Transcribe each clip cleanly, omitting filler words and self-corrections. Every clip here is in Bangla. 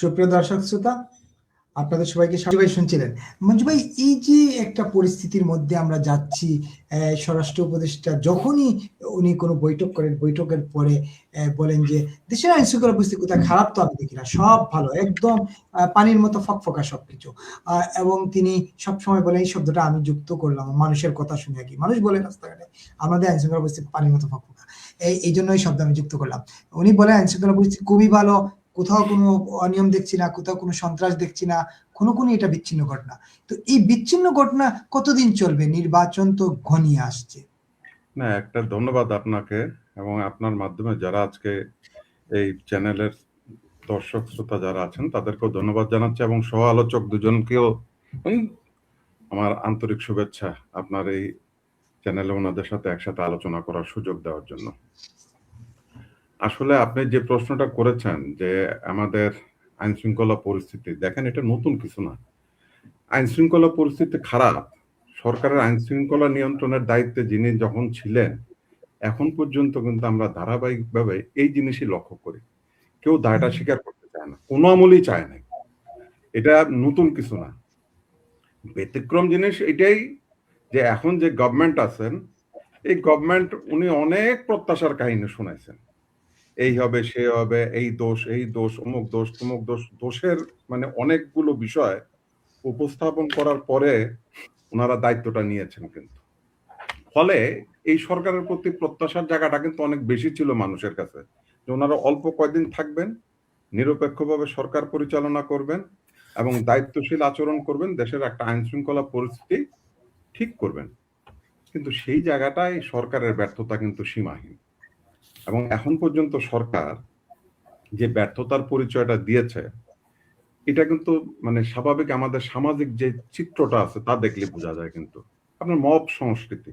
সুপ্রিয় দর্শক শ্রোতা, আপনাদের সবাইকে সবাই শুনছিলেন। মঞ্জু ভাই, এই যে একটা পরিস্থিতির মধ্যে আমরা যাচ্ছি, স্বরাষ্ট্র উপদেষ্টা যখনই উনি কোনো বৈঠক করেন, বৈঠকের পরে বলেন যে দেশের আইন শৃঙ্খলা পরিস্থিতি কোথায় খারাপ তো আমি দেখি না, সব ভালো, একদম পানির মতো ফকফকা সবকিছু। এবং তিনি সবসময় বলেন, এই শব্দটা আমি যুক্ত করলাম মানুষের কথা শুনে আর কি, মানুষ বলে রাস্তাঘাটে আমাদের আইন শৃঙ্খলা পরিস্থিতি পানির মতো ফকফকা, এই জন্য এই শব্দ আমি যুক্ত করলাম। উনি বলেন আইন শৃঙ্খলা পরিস্থিতি খুবই ভালো, কোথাও কোনো অনিয়ম দেখছি না, কোথাও কোনো সন্ত্রাস দেখছি না, কোনো এটা বিচ্ছিন্ন ঘটনা। তো এই বিচ্ছিন্ন ঘটনা কতদিন চলবে? নির্বাচন তো ঘনিয়ে আসছে। না, একটা ধন্যবাদ আপনাকে এবং আপনার মাধ্যমে যারা আজকে এই চ্যানেলের দর্শক শ্রোতা যারা আছেন তাদেরকেও ধন্যবাদ জানাচ্ছি এবং সহ আলোচক দুজনকেও আমার আন্তরিক শুভেচ্ছা আপনার এই চ্যানেলে ওনাদের সাথে একসাথে আলোচনা করার সুযোগ দেওয়ার জন্য। আসলে আপনি যে প্রশ্নটা করেছেন যে আমাদের আইন শৃঙ্খলা পরিস্থিতি, দেখেন এটা নতুন কিছু না। আইন শৃঙ্খলা পরিস্থিতি খারাপ, সরকারের আইন শৃঙ্খলা নিয়ন্ত্রণের দায়িত্বে যিনি যখন ছিলেন এখন পর্যন্ত কিন্তু আমরা ধারাবাহিকভাবে এই জিনিসই লক্ষ্য করি। কেউ দায়টা স্বীকার করতে চায় না, কোনো আমলেই চায় না। এটা নতুন কিছু না। ব্যতিক্রম জিনিস এটাই যে এখন যে গভর্নমেন্ট আছেন, এই গভর্নমেন্ট উনি অনেক প্রত্যাশার কাহিনী শুনাইছেন, এই হবে সে হবে, এই দোষ অমুক দোষ তমুক দোষ, দোষের মানে অনেকগুলো বিষয় উপস্থাপন করার পরে ওনারা দায়িত্বটা নিয়েছেন। কিন্তু ফলে এই সরকারের প্রতি প্রত্যাশার জায়গাটা কিন্তু অনেক বেশি ছিল মানুষের কাছে, যে ওনারা অল্প কয়েকদিন থাকবেন, নিরপেক্ষভাবে সরকার পরিচালনা করবেন এবং দায়িত্বশীল আচরণ করবেন, দেশের একটা আইন শৃঙ্খলা পরিস্থিতি ঠিক করবেন। কিন্তু সেই জায়গাটায় সরকারের ব্যর্থতা কিন্তু সীমাহীন এবং এখন পর্যন্ত সরকার যে ব্যর্থতার পরিচয়টা দিয়েছে এটা কিন্তু মানে স্বাভাবিক আমাদের সামাজিক যে চিত্রটা আছে তা দেখলে বোঝা যায়। কিন্তু আপনার মব সংস্কৃতি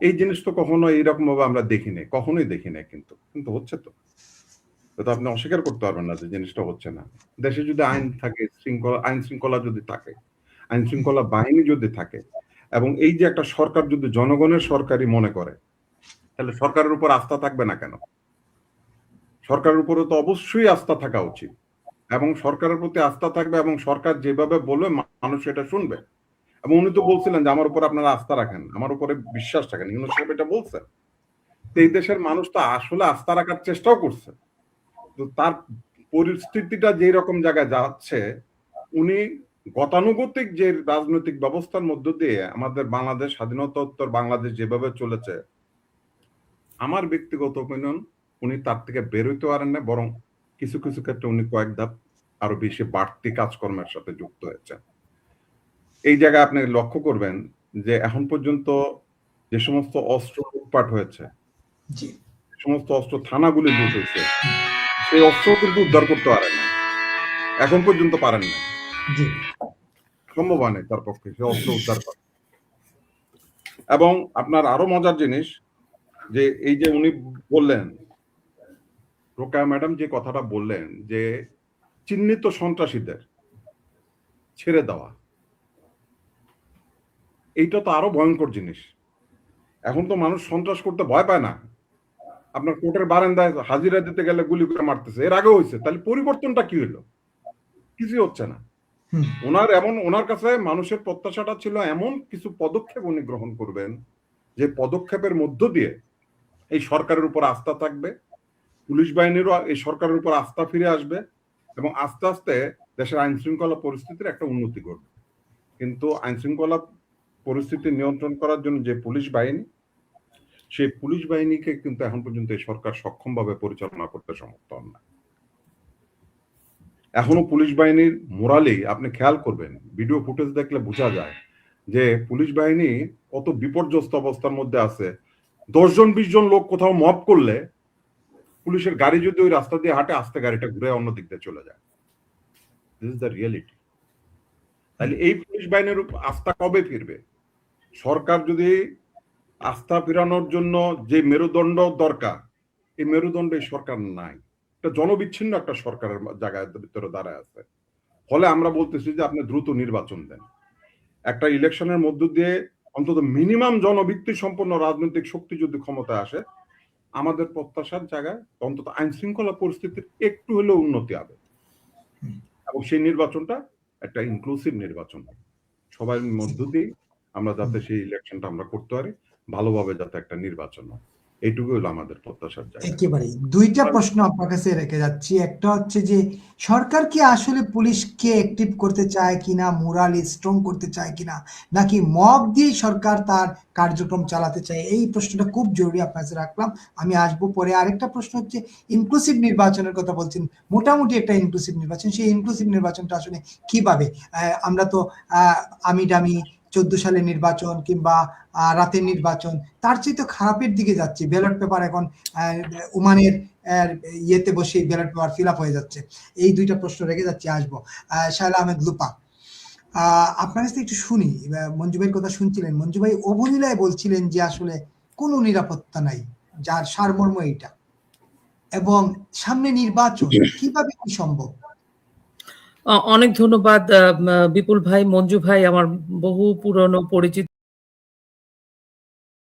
এই জিনিস তো কখনো এইরকম ভাবে আমরা দেখি নাই, কখনোই দেখি নাই, কিন্তু কিন্তু হচ্ছে তো, তো আপনি অস্বীকার করতে পারবেন না যে জিনিসটা হচ্ছে না। দেশে যদি আইন থাকে, আইন শৃঙ্খলা যদি থাকে, আইন শৃঙ্খলা বাহিনী যদি থাকে এবং এই যে একটা সরকার যদি জনগণের সরকারই মনে করে, তাহলে সরকারের উপর আস্থা থাকবে না কেন? সরকারের উপরে তো অবশ্যই আস্থা থাকা উচিত এবং সরকারের প্রতি আস্থা থাকবে এবং সরকার যেভাবে বলবে মানুষ এটা শুনবে। এবং উনি তো বলছিলেন যে আমার উপর আপনারা আস্থা রাখেন, আমার উপরে বিশ্বাস রাখেন, ইউনূস সাহেব এটা বলছেন। এই দেশের মানুষ তো আসলে আস্থা রাখার চেষ্টাও করছে, তো তার পরিস্থিতিটা যেই রকম জায়গায় যাচ্ছে, উনি গতানুগতিক যে রাজনৈতিক ব্যবস্থার মধ্য দিয়ে আমাদের বাংলাদেশ, স্বাধীনতোত্তর বাংলাদেশ যেভাবে চলেছে, আমার ব্যক্তিগত অপিনিয়ন উনি তার থেকে বের হইতে পারেন না, বরং কিছু কিছু ক্ষেত্রে উনি কয়েক ধাপ আরো বেশি বাড়তি কাজকর্মের সাথে যুক্ত হয়েছে। এই জায়গায় আপনি লক্ষ্য করবেন যে এখন পর্যন্ত যে সমস্ত অস্ত্র লুটপাট হয়েছে, যে সমস্ত অস্ত্র থানাগুলি লুট হয়েছে, সেই অস্ত্র কিন্তু উদ্ধার করতে পারেন না, এখন পর্যন্ত পারেন না, সম্ভব হয় না তার পক্ষে সে অস্ত্র উদ্ধার করা। এবং আপনার আরো মজার জিনিস যে এই যে উনি বললেন, রোকেয়া ম্যাডাম যে কথাটা বললেন যে চিহ্নিত সন্ত্রাসীদের ছেড়ে দেওয়া, এইটা তো আরো ভয়ঙ্কর জিনিস। এখন তো মানুষ সন্ত্রাস করতে ভয় পায় না, আপনার কোর্টের বারান্দায় হাজিরা দিতে গেলে গুলি করে মারতেছে, এর আগে হয়েছে, তাহলে পরিবর্তনটা কি হলো? কিছুই হচ্ছে না। ওনার কাছে মানুষের প্রত্যাশাটা ছিল এমন কিছু পদক্ষেপ উনি গ্রহণ করবেন যে পদক্ষেপের মধ্য দিয়ে এই সরকারের উপর আস্থা থাকবে, পুলিশ বাহিনীরও এই সরকারের উপর আস্থা ফিরে আসবে এবং আস্তে আস্তে দেশের আইন শৃঙ্খলা পরিস্থিতির একটা উন্নতি ঘটবে। কিন্তু আইন শৃঙ্খলা পরিস্থিতি নিয়ন্ত্রণ করার জন্য যে পুলিশ বাহিনী, সেই পুলিশ বাহিনীকে কিন্তু এখন পর্যন্ত এই সরকার সক্ষমভাবে পরিচালনা করতে সমর্থ হন না। এখনো পুলিশ বাহিনীর মোরালি আপনি খেয়াল করবেন, ভিডিও ফুটেজ দেখলে বোঝা যায় যে পুলিশ বাহিনী কত বিপর্যস্ত অবস্থার মধ্যে আছে। 10 জন 20 জন লোক কোথাও মব করলে পুলিশের গাড়ি যদি ওই রাস্তা দিয়ে হাঁটে, আস্তে গাড়িটা ঘুরে অন্য দিক দিয়ে চলে যায়। This is the reality. তাহলে এই পুলিশ বাহিনীর আস্থা কবে ফিরবে? সরকার যদি আস্থা ফিরানোর জন্য যে মেরুদণ্ড দরকার, এই মেরুদণ্ড এই সরকার নাই, এটা জনবিচ্ছিন্ন একটা সরকারের জায়গায় ভিতরে দাঁড়ায় আছে। ফলে আমরা বলতেছি যে আপনি দ্রুত নির্বাচন দেন, একটা ইলেকশনের মধ্য দিয়ে অন্তত মিনিমাম জনভিত্তি সম্পন্ন রাজনৈতিক শক্তি যদি ক্ষমতায় আসে, আমাদের প্রত্যাশার জায়গায় অন্তত আইন শৃঙ্খলা পরিস্থিতির একটু হলেও উন্নতি হবে। এবং সেই নির্বাচনটা একটা ইনক্লুসিভ নির্বাচন, সবার মধ্য দিয়ে আমরা যাতে সেই ইলেকশনটা আমরা করতে পারি ভালোভাবে, যাতে একটা নির্বাচন হয়, এইটুকু হলো আমাদের প্রত্যাশার জায়গা। একেবারেই দুইটা প্রশ্ন আপনার কাছে রেখে যাচ্ছি। একটা হচ্ছে যে সরকার কি আসলে পুলিশকে অ্যাক্টিভ করতে চায় কিনা, মোরালি স্ট্রং করতে চায় কিনা, নাকি মব দিয়ে সরকার তার কার্যক্রম চালাতে চায়? এই প্রশ্নটা খুব জরুরি, আপনার কাছে রাখলাম। আমি আসবো পরে। আরেকটা প্রশ্ন হচ্ছে ইনক্লুসিভ নির্বাচনের কথা বলছেন, মোটামুটি একটা ইনক্লুসিভ নির্বাচন, সেই ইনক্লুসিভ নির্বাচনটা আসলে কিভাবে? আমরা তো আমি ডামি 14 সালের নির্বাচন কিংবা রাতের নির্বাচন, তার চেয়ে তো খারাপের দিকে যাচ্ছে। ব্যালট পেপার এখন ওমানের ইয়েতে বসে ব্যালট পেপার ফিল আপ হয়ে যাচ্ছে। এই দুইটা প্রশ্ন রেখে যাচ্ছি, আসবো। শায়লা আহমেদ লুপা, আপনার কাছে একটু শুনি। মঞ্জু ভাইয়ের কথা শুনছিলেন, মঞ্জু ভাই অবলীলায় বলছিলেন যে আসলে কোনো নিরাপত্তা নাই, যার সারমর্ম এইটা, এবং সামনে নির্বাচন, কিভাবে কি সম্ভব? অনেক ধন্যবাদ বিপুল ভাই, মঞ্জু ভাই আমার বহু পুরনো পরিচিত